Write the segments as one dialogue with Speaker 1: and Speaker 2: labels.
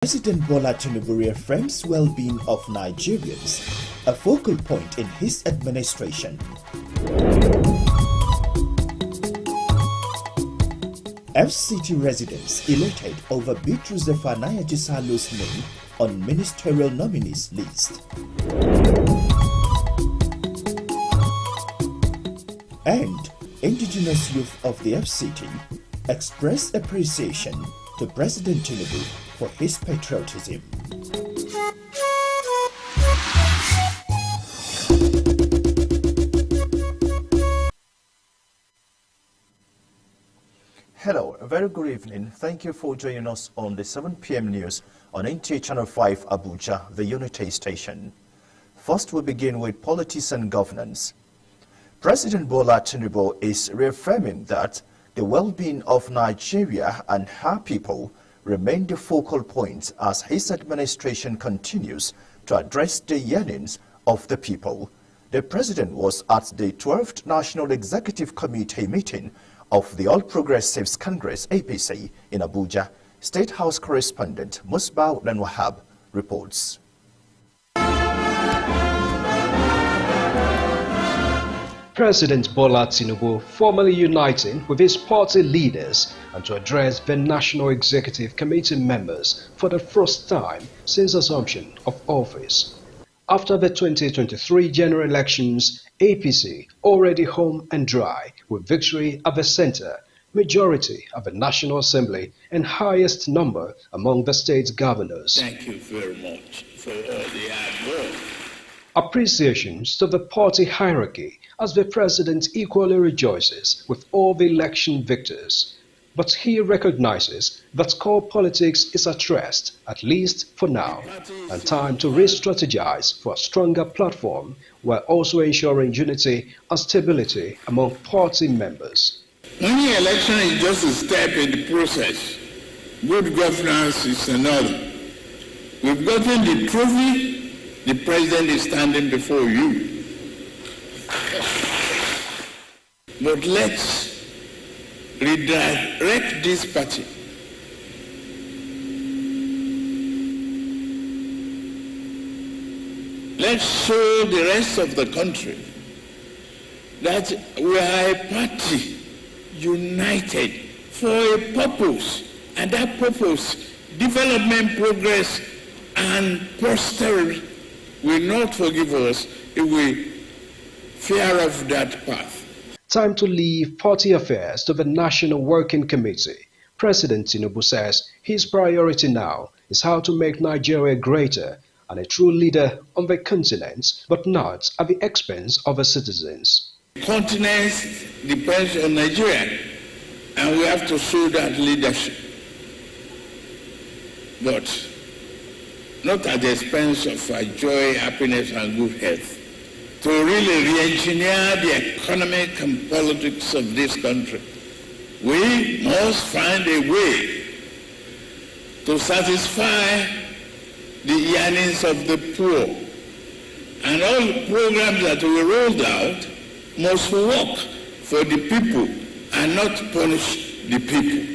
Speaker 1: President Bola Tinubu reaffirms well-being of Nigerians, a focal point in his administration. FCT residents elated over Bitrus Zephaniah Jisalu's name on ministerial nominees list. And indigenous youth of the FCT express appreciation to President Tinubu for his patriotism. Hello, a very good evening. Thank you for joining us on the 7 p.m. news on NTA Channel 5 Abuja, the Unity station. First, we begin with politics and governance. President Bola Tinubu is reaffirming that the well-being of Nigeria and her people remain the focal point as his administration continues to address the yearnings of the people. The president was at the 12th National Executive Committee meeting of the All Progressives Congress APC in Abuja. State House correspondent Musbah Wahab reports.
Speaker 2: President Bola Tinubu formally uniting with his party leaders and to address the National Executive Committee members for the first time since assumption of office. After the 2023 general elections, APC already home and dry with victory at the center, majority of the National Assembly and highest number among the state's governors.
Speaker 3: Thank you very much for all the hard work.
Speaker 2: Appreciations to the party hierarchy as the president equally rejoices with all the election victors. But he recognizes that core politics is at rest, at least for now, and time to re-strategize for a stronger platform while also ensuring unity and stability among party members.
Speaker 3: Any election is just a step in the process. Good governance is another. We've gotten the trophy. The president is standing before you. But let's redirect this party. Let's show the rest of the country that we are a party united for a purpose, and that purpose, development, progress, and prosperity, will not forgive us if we fear of that path.
Speaker 2: Time to leave party affairs to the National Working Committee. President Tinubu says his priority now is how to make Nigeria greater and a true leader on the continent, but not at the expense of the citizens.
Speaker 3: The continent depends on Nigeria, and we have to show that leadership. But not at the expense of our joy, happiness, and good health. To really re-engineer the economic and politics of this country, we must find a way to satisfy the yearnings of the poor. And all the programs that we rolled out must work for the people and not punish the people.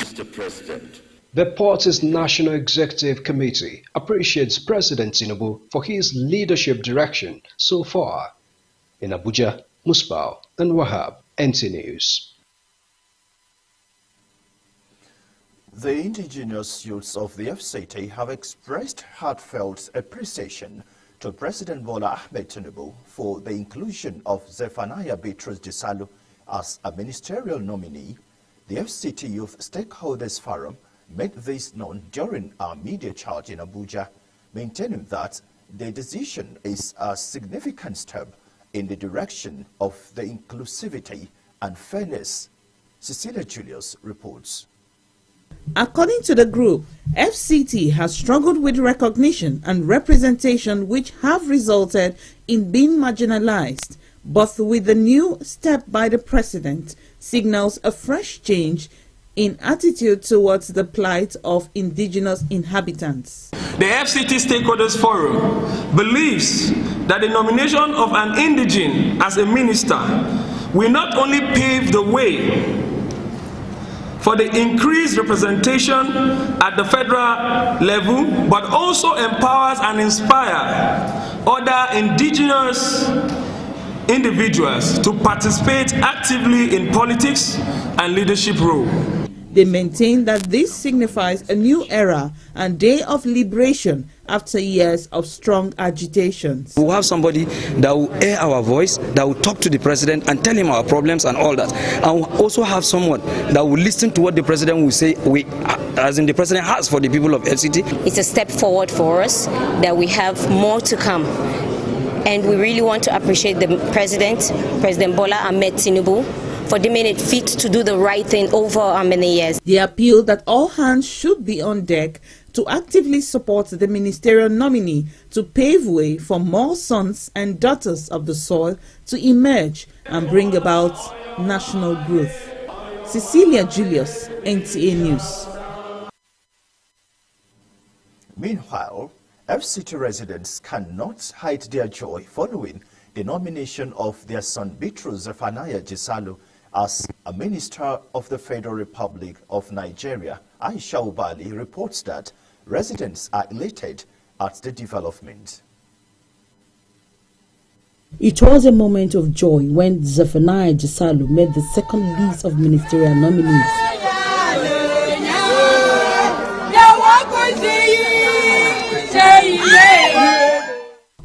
Speaker 3: Mr. President,
Speaker 2: the party's National Executive Committee appreciates President Tinubu for his leadership direction so far. In Abuja, Musbah and Wahab, NT News.
Speaker 1: The indigenous youths of the FCT have expressed heartfelt appreciation to President Bola Ahmed Tinubu for the inclusion of Zephaniah Bitrus Jisalu as a ministerial nominee. The FCT Youth Stakeholders Forum made this known during our media charge in Abuja, maintaining that the decision is a significant step in the direction of the inclusivity and fairness. Cecilia Julius reports.
Speaker 4: According to the group, FCT has struggled with recognition and representation which have resulted in being marginalized, but with the new step by the president signals a fresh change in attitude towards the plight of indigenous inhabitants.
Speaker 5: The FCT Stakeholders Forum believes that the nomination of an indigene as a minister will not only pave the way for the increased representation at the federal level, but also empowers and inspires other indigenous individuals to participate actively in politics and leadership role.
Speaker 4: They maintain that this signifies a new era and day of liberation after years of strong agitations.
Speaker 6: We'll have somebody that will air our voice, that will talk to the president and tell him our problems and all that. And we'll also have someone that will listen to what the president will say, as in the president has for the people of FCT.
Speaker 7: It's a step forward for us that we have more to come. And we really want to appreciate the President Bola Ahmed Tinubu, for deeming it fit to do the right thing over many years.
Speaker 4: They appeal that all hands should be on deck to actively support the ministerial nominee to pave way for more sons and daughters of the soil to emerge and bring about national growth. Cecilia Julius, NTA News.
Speaker 1: Meanwhile, FCT residents cannot hide their joy following the nomination of their son Bitrus Zephaniah Jisalu as a Minister of the Federal Republic of Nigeria. Aisha Ubali reports that residents are elated at the development.
Speaker 8: It was a moment of joy when Zephaniah Jisalu made the second list of ministerial nominees.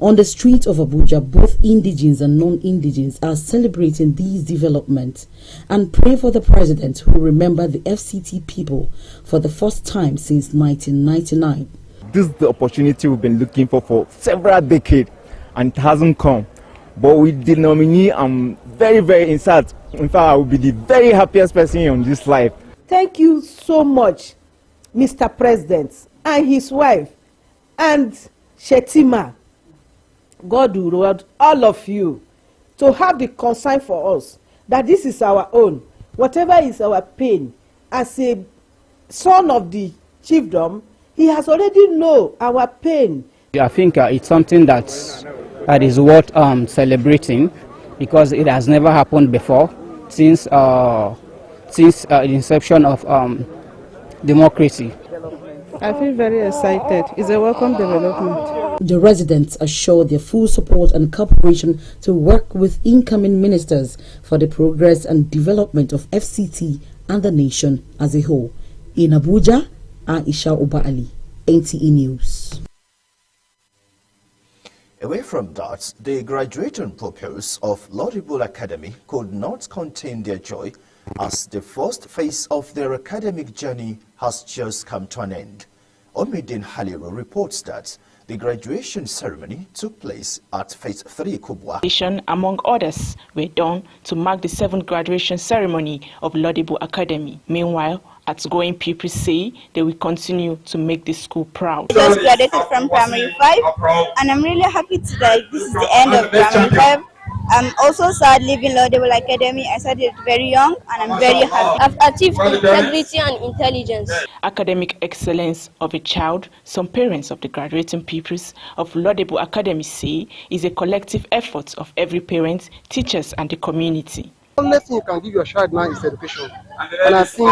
Speaker 8: On the streets of Abuja, both indigenes and non-indigenes are celebrating these developments and pray for the president who remembered the FCT people for the first time since 1999.
Speaker 9: This is the opportunity we've been looking for several decades, and it hasn't come. But with the nominee, I'm very, very excited. In fact, I will be the very happiest person on this life.
Speaker 10: Thank you so much, Mr. President, and his wife, and Shetima. God will reward all of you to have the concern for us that this is our own. Whatever is our pain, as a son of the chiefdom, he has already known our pain.
Speaker 11: I think it's something that is worth celebrating, because it has never happened before since the inception of democracy.
Speaker 12: I feel very excited. It's a welcome development.
Speaker 8: The residents assure their full support and cooperation to work with incoming ministers for the progress and development of FCT and the nation as a whole. In Abuja, Aisha Ubali, NTA News.
Speaker 1: Away from that, the graduating pupils of Laudable Academy could not contain their joy as the first phase of their academic journey has just come to an end. Omidin Haliru reports that the graduation ceremony took place at Phase 3 Kubwa.
Speaker 13: Among others, were done to mark the 7th graduation ceremony of Laudable Academy. Meanwhile, outgoing pupils say they will continue to make the school proud.
Speaker 14: I just graduated from Primary 5, and I'm really happy today. This is the end of Primary 5. I'm also sad leaving Laudable Academy. I started very young and I'm very happy.
Speaker 15: I've achieved integrity and intelligence.
Speaker 13: Academic excellence of a child, some parents of the graduating pupils of Laudable Academy say, is a collective effort of every parent, teachers and the community.
Speaker 16: The only thing you can give your child now is education. And I think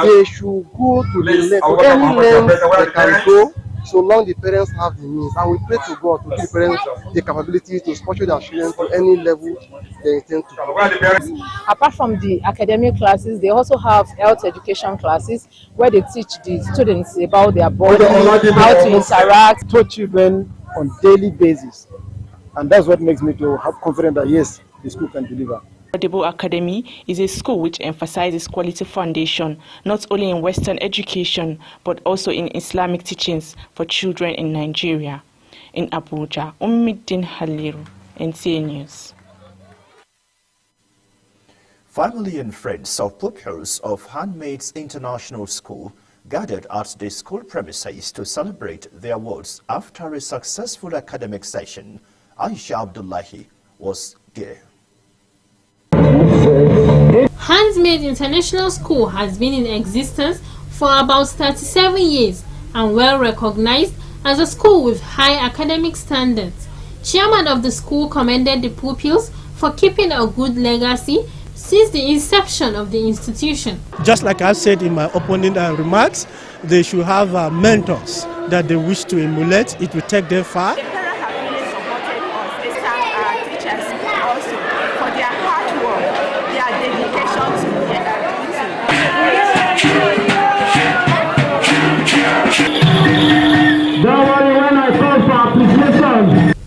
Speaker 16: they should go to any length they can go, so long the parents have the means. And we pray to God to give parents the capability to sponsor their children to any level they intend to.
Speaker 17: Apart from the academic classes, they also have health education classes where they teach the students about their body, how to interact.
Speaker 16: To children on daily basis. And that's what makes me to have confidence that yes, the school can deliver.
Speaker 13: Laudable Academy is a school which emphasizes quality foundation, not only in Western education, but also in Islamic teachings for children in Nigeria. In Abuja, Ummidin Haliru, NTA News.
Speaker 1: Family and friends of pupils of Handmaids International School gathered at the school premises to celebrate their awards after a successful academic session. Aisha Abdullahi was there.
Speaker 18: Handmaids International School has been in existence for about 37 years and well recognized as a school with high academic standards. Chairman of the school commended the pupils for keeping a good legacy, since the inception of the institution.
Speaker 19: Just like I said in my opening remarks, they should have mentors that they wish to emulate. It will take them far.
Speaker 20: The parents have really supported us. They thank our teachers also for their hard work, their dedication to
Speaker 18: their duty.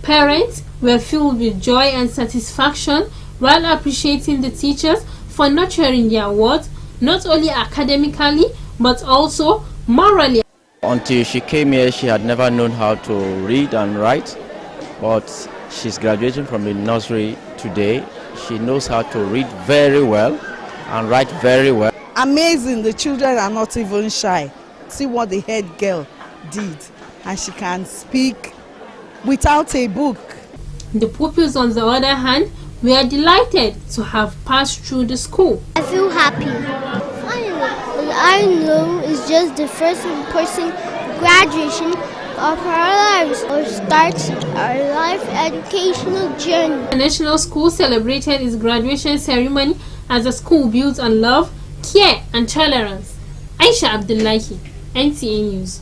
Speaker 18: Parents were filled with joy and satisfaction while appreciating the teachers for nurturing their words, not only academically, but also morally.
Speaker 21: Until she came here, she had never known how to read and write, but she's graduating from the nursery today. She knows how to read very well and write very well.
Speaker 22: Amazing, the children are not even shy. See what the head girl did, and she can speak without a book.
Speaker 18: The pupils, on the other hand, we are delighted to have passed through the school.
Speaker 15: I feel happy. I know it's just the first in-person graduation of our lives, or starts our life educational journey.
Speaker 18: The National School celebrated its graduation ceremony as a school built on love, care and tolerance. Aisha Abdullahi, NTA News.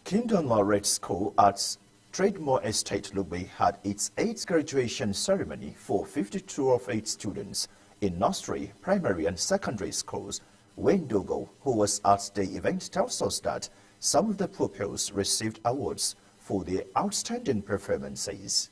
Speaker 1: Kingdom Laureate School at Trademore Estate Lugbe had its 8th graduation ceremony for 52 of its students in nursery, primary and secondary schools. Wayne Dogo, who was at the event, tells us that some of the pupils received awards for their outstanding performances.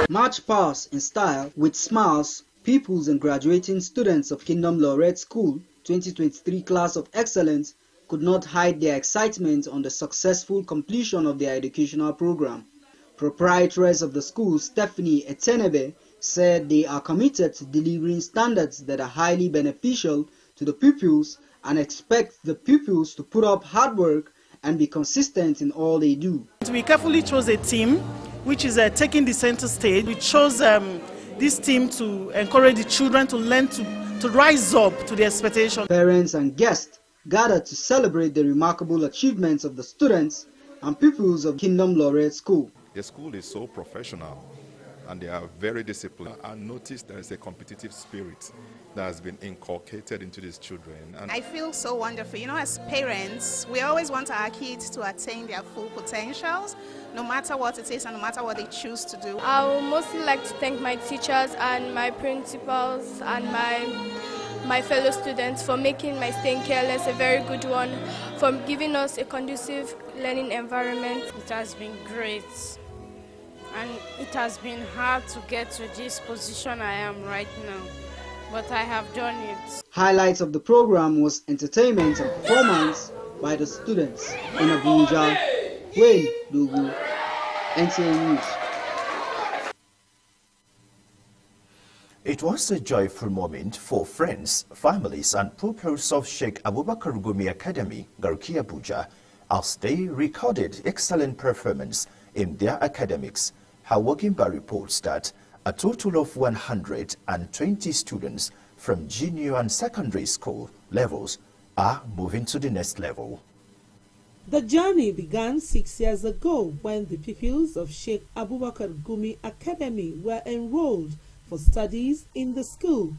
Speaker 23: March past in style with smiles, pupils and graduating students of Kingdom Laureate School 2023 Class of Excellence could not hide their excitement on the successful completion of their educational program. Proprietress of the school, Stephanie Etenebe, said they are committed to delivering standards that are highly beneficial to the pupils and expect the pupils to put up hard work and be consistent in all they do.
Speaker 24: We carefully chose a team which is taking the center stage. We chose this team to encourage the children to learn to rise up to the expectation.
Speaker 23: Parents and guests gathered to celebrate the remarkable achievements of the students and pupils of Kingdom Laureate School.
Speaker 25: The school is so professional and they are very disciplined. I noticed there is a competitive spirit that has been inculcated into these children.
Speaker 26: And I feel so wonderful. You know, as parents, we always want our kids to attain their full potentials, no matter what it is and no matter what they choose to do.
Speaker 15: I would mostly like to thank my teachers and my principals and my fellow students for making my staying careless a very good one, for giving us a conducive learning environment.
Speaker 27: It has been great, and it has been hard to get to this position I am right now, but I have done it.
Speaker 23: Highlights of the program was entertainment and performance by the students in Abuja. Wayne Dogo, NTA News.
Speaker 1: It was a joyful moment for friends, families and pupils of Sheikh Abubakar Gumi Academy, Garki Abuja, as they recorded excellent performance in their academics. Hawa Gimba reports that a total of 120 students from junior and secondary school levels are moving to the next level.
Speaker 28: The journey began 6 years ago when the pupils of Sheikh Abubakar Gumi Academy were enrolled for studies in the school.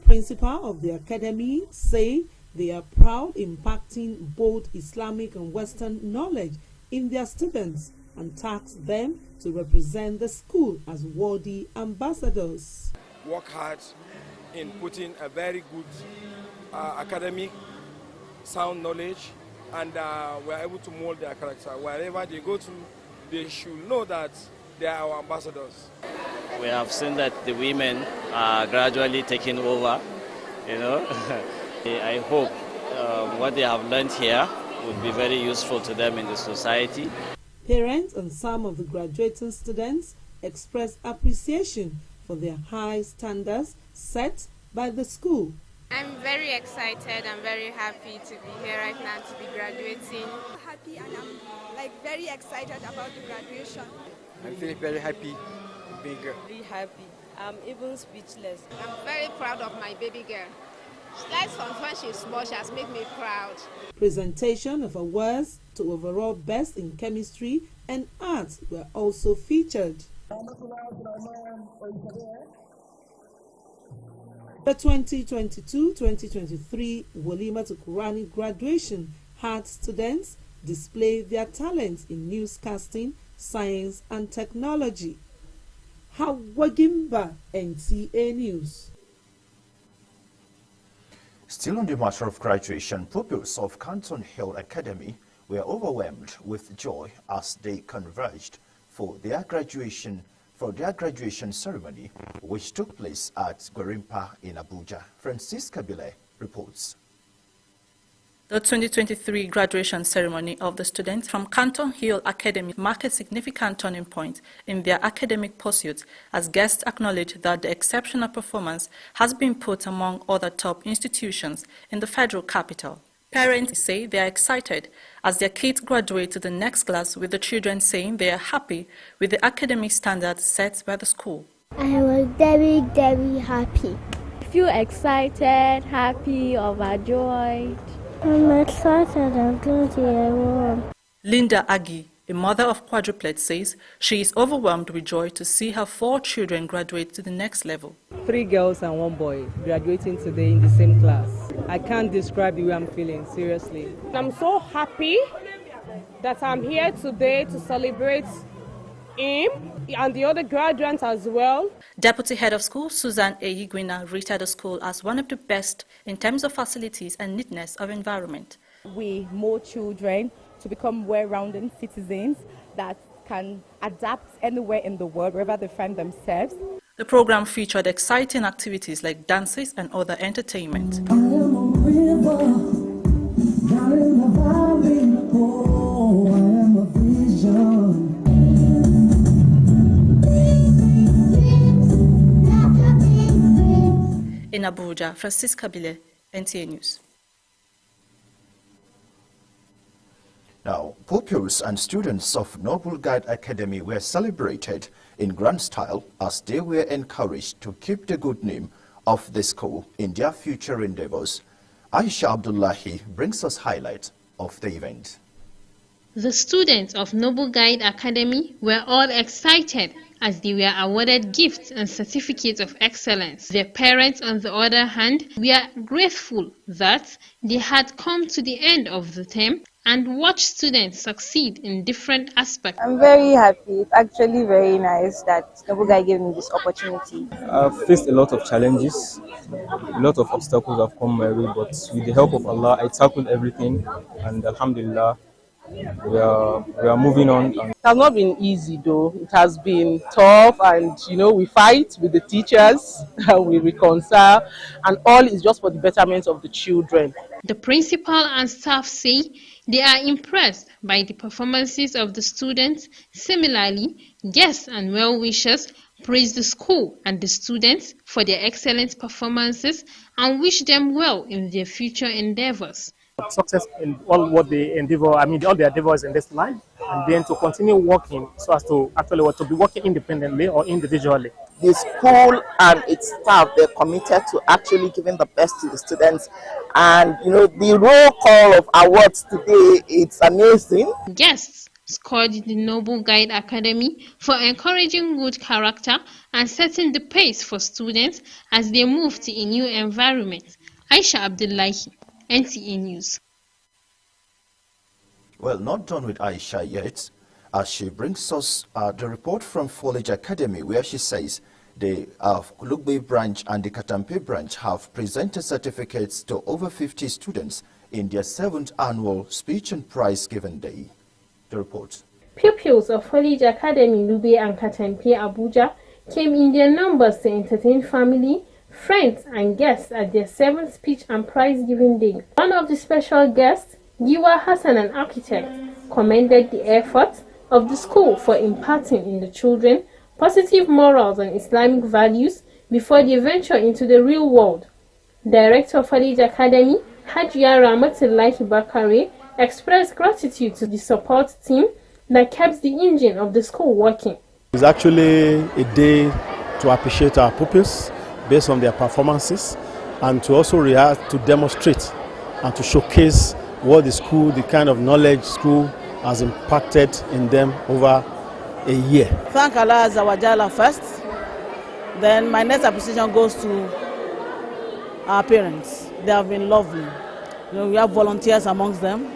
Speaker 28: Principal of the academy say they are proud impacting both Islamic and Western knowledge in their students and tasked them to represent the school as worthy ambassadors.
Speaker 29: Work hard in putting a very good academic sound knowledge, and we are able to mold their character. Wherever they go to, they should know that they are our ambassadors.
Speaker 30: We have seen that the women are gradually taking over, you know. I hope what they have learned here would be very useful to them in the society.
Speaker 28: Parents and some of the graduating students expressed appreciation for their high standards set by the school.
Speaker 31: I'm very excited and very happy to be here right now to be graduating.
Speaker 32: Happy, and I'm very excited about the graduation.
Speaker 33: I'm feeling very happy being here.
Speaker 34: Very happy. I'm even speechless.
Speaker 31: I'm very proud of my baby girl. That's from when she's small, she has made me proud.
Speaker 28: Presentation of awards to overall best in chemistry and arts were also featured. The 2022-2023 Walima to Qurani graduation had students display their talents in newscasting, science and technology. Hawagimba, NTA News.
Speaker 1: Still on the matter of graduation, pupils of Canton Hill Academy were overwhelmed with joy as they converged for their graduation ceremony, which took place at Gwerimpa in Abuja. Francisca Bile reports.
Speaker 2: The 2023 graduation ceremony of the students from Canton Hill Academy marked a significant turning point in their academic pursuits as guests acknowledged that the exceptional performance has been put among other top institutions in the federal capital. Parents say they are excited as their kids graduate to the next class, with the children saying they are happy with the academic standards set by the school.
Speaker 3: I was very, very happy.
Speaker 4: I feel excited, happy, overjoyed.
Speaker 3: I'm excited. I'm going to year one.
Speaker 2: Linda Agi, a mother of quadruplets, says she is overwhelmed with joy to see her 4 children graduate to the next level.
Speaker 5: 3 girls and 1 boy graduating today in the same class. I can't describe the way I'm feeling, seriously.
Speaker 4: I'm so happy that I'm here today to celebrate him and the other graduates as well.
Speaker 2: Deputy Head of School Susan Eyigwina rated the school as one of the best in terms of facilities and neatness of environment.
Speaker 4: We mold children to become well-rounded citizens that can adapt anywhere in the world, wherever they find themselves.
Speaker 2: The program featured exciting activities like dances and other entertainment. In Abuja, Francisca Bile, NTA News.
Speaker 1: Now, pupils and students of Noble Guide Academy were celebrated in grand style as they were encouraged to keep the good name of the school in their future endeavors. Aisha Abdullahi brings us highlights of the event.
Speaker 18: The students of Noble Guide Academy were all excited as they were awarded gifts and certificates of excellence. Their parents, on the other hand, were grateful that they had come to the end of the term and watched students succeed in different aspects.
Speaker 6: I'm very happy. It's actually very nice that Noble Guide gave me this opportunity.
Speaker 7: I've faced a lot of challenges, a lot of obstacles have come my way, but with the help of Allah, I tackled everything, and Alhamdulillah, we are moving on.
Speaker 8: It has not been easy though. It has been tough, and we fight with the teachers, we reconcile, and all is just for the betterment of the children.
Speaker 18: The principal and staff say they are impressed by the performances of the students. Similarly, guests and well-wishers praise the school and the students for their excellent performances and wish them well in their future endeavors.
Speaker 9: Success in all what they endeavor, all their endeavors in this life, and then to continue working so as to actually to be working independently or individually.
Speaker 10: The school and its staff, they're committed to actually giving the best to the students, and the roll call of awards today, it's amazing.
Speaker 18: Guests scored the Noble Guide Academy for encouraging good character and setting the pace for students as they move to a new environment. Aisha Abdullahi, NTA News.
Speaker 1: Well, not done with Aisha yet, as she brings us the report from Foliage Academy, where she says the Kulugbe branch and the Katampe branch have presented certificates to over 50 students in their 7th annual Speech and Prize Giving Day. The report.
Speaker 18: Pupils of Foliage Academy, Lube and Katampe, Abuja, came in their numbers to entertain family, friends and guests at their 7th Speech and Prize Giving Day. One of the special guests, Giwa Hassan, an architect, commended the efforts of the school for imparting in the children positive morals and Islamic values before they venture into the real world. Director of Foliage Academy, Hajia Ramatullahi Bakare, expressed gratitude to the support team that kept the engine of the school working.
Speaker 9: It's actually a day to appreciate our pupils based on their performances,
Speaker 11: and to also rehearse, to demonstrate and to showcase what the school, the kind of knowledge school has impacted in them over a year.
Speaker 12: Thank Allah Azawajala first. Then my next appreciation goes to our parents. They have been lovely. We have volunteers amongst them.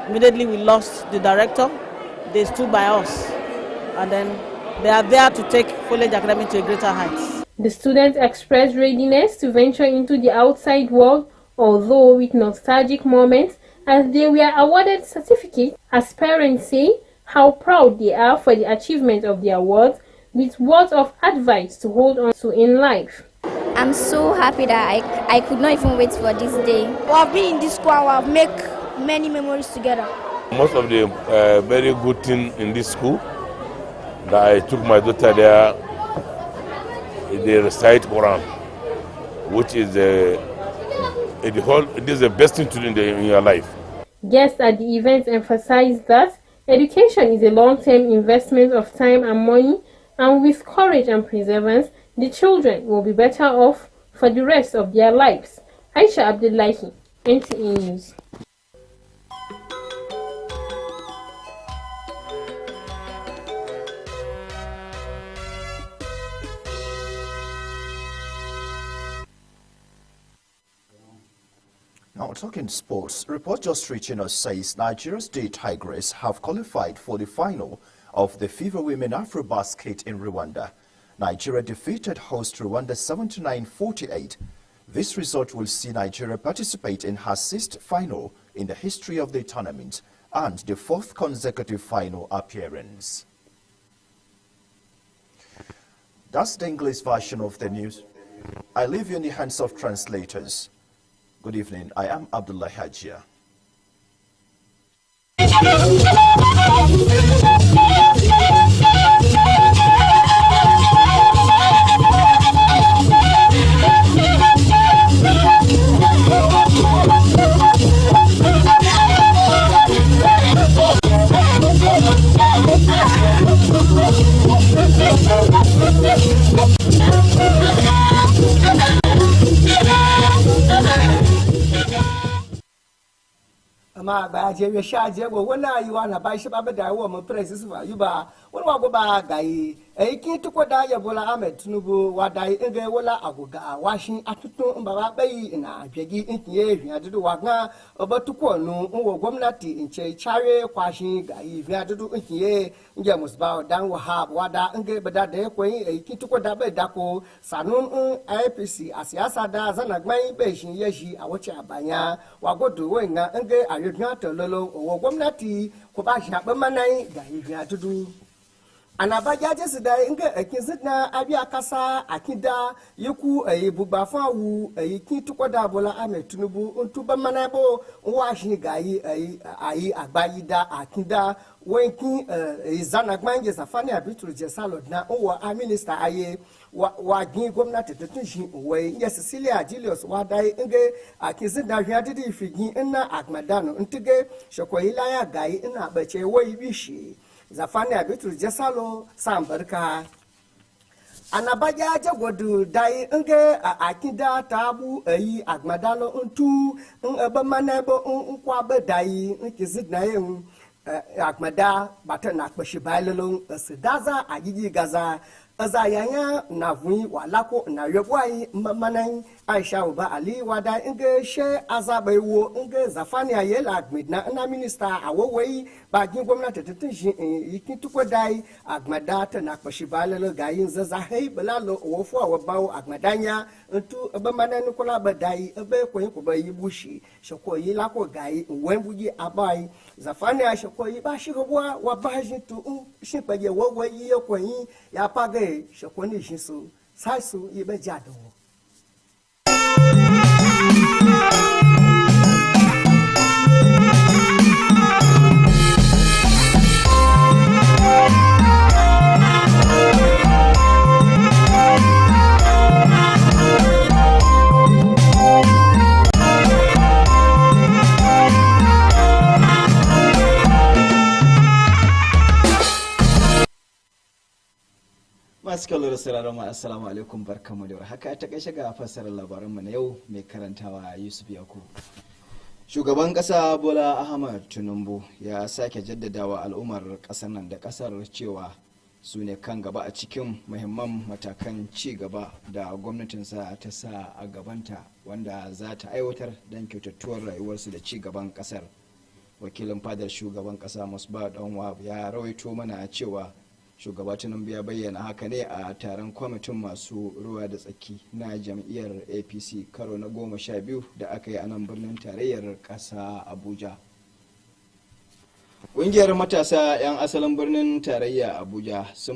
Speaker 12: Immediately we lost the director. They stood by us. And then they are there to take Foliage Academy to a greater heights.
Speaker 18: The students expressed readiness to venture into the outside world, although with nostalgic moments, as they were awarded certificates. As parents say how proud they are for the achievement of their awards, with words of advice to hold on to in life.
Speaker 13: I'm so happy that I could not even wait for this day.
Speaker 32: We have been in this school and we have made many memories together.
Speaker 14: Most of the very good thing in this school, that I took my daughter there, they recite Quran, which is it is the best thing to do in your life.
Speaker 18: Guests at the event emphasized that education is a long-term investment of time and money, and with courage and perseverance, the children will be better off for the rest of their lives. Aisha Abdullahi, NTA News.
Speaker 1: Now, talking sports, report just reaching us says Nigeria's D Tigers have qualified for the final of the FIFA Women Afrobasket in Rwanda. Nigeria defeated host Rwanda 79-48. This result will see Nigeria participate in her sixth final in the history of the tournament and the fourth consecutive final appearance. That's the English version of the news. I leave you in the hands of translators. Good evening. I am Abdullah Hajia.
Speaker 16: Ma ba je we sha je go wona yi wa na ba shi ba da wo mo president fa yuba wona go ba gai e kin to ko da ya Bola Ahmed Tinubu wa dai ege wola aguga wa shin atutu mba ba bai na apegi inye hwia dudu wa ga obatuko nu wo gwamnati inche chare kwa shin gai hwia dudu inye nje musba dan wahab wa da ege bada da ko e kin to ko da ba da ko sanun IPC asiasa da zana gban be shin yeshi a wace abanya wa godo we nga ege ayodwa lolo wo gwamnati ko ba shi haɓe manai ga hwia dudu anabaja jesu da inga akizina abia kasa akida yiku bugbafa wu kin tukoda Bola Ahmed Tinubu ntuba manabo washi gayi ayi agbayida akida wenkin izana gbanje safani abitru jesalo na owo a minister aye wa gin gwamnati tutunshi we nye Cecilia Julius wadai inge akizina hwatidi ifigi ina agmadano ntige shokoyila ya gayi ina bace woyi bishi zafani abitu jesalo sambarka anabaja jagodu dai nge akida tabu ayi agmadalo ntu ebe manebo nkwa be dai nkizidna yen agmada batana kpeshibalelo sidaza agigi gaza azayanya na vui walako na yobwai mamanai Aisha Uba Ali wada inge she azabewo inge zafani ayela agmidna na minister awowei bagin gwamnati tatin yikin tukodai agmadata na kwashibalelo gayin zazahai balalo wofu awabawo agmadanya ntu abamana nikola badai abe koyin ko bayi bushi shako yilako gayi wembuji abai zafani ashako yiba shigobwa wabaji tu shipaje wowe yokoyin ya page shako ni jinsu sasu yibe jado.
Speaker 1: Masu kallo da
Speaker 15: da sauraron mu assalamu alaikum barkamu da haka ta gaishe ga fassarar labaran mu na yau mai karantawa Yusuf Yakubu. Shugaban kasa Bola Ahmed Tinubu ya sake jaddadawa al'ummar kasar nan da kasar cewa su ne kan gaba a cikin muhimman matakan ci gaba da gwamnatinsa ta sa a gabanta wanda za ta aiwatar don kyautattuwar rayuwarsu da ci gaban kasar. Wakilin fadar shugaban kasa Musba Danwa ya rawaito mana cewa shugaba Tinubu ya bayyana haka ne a taron kwamitin masu ruwa da tsaki na jam'iyyar APC karo na 12 da aka yi a nan birnin tarayyar ƙasa Abuja. Ƙungiyar matasa 'yan asalin birnin tarayya Abuja sun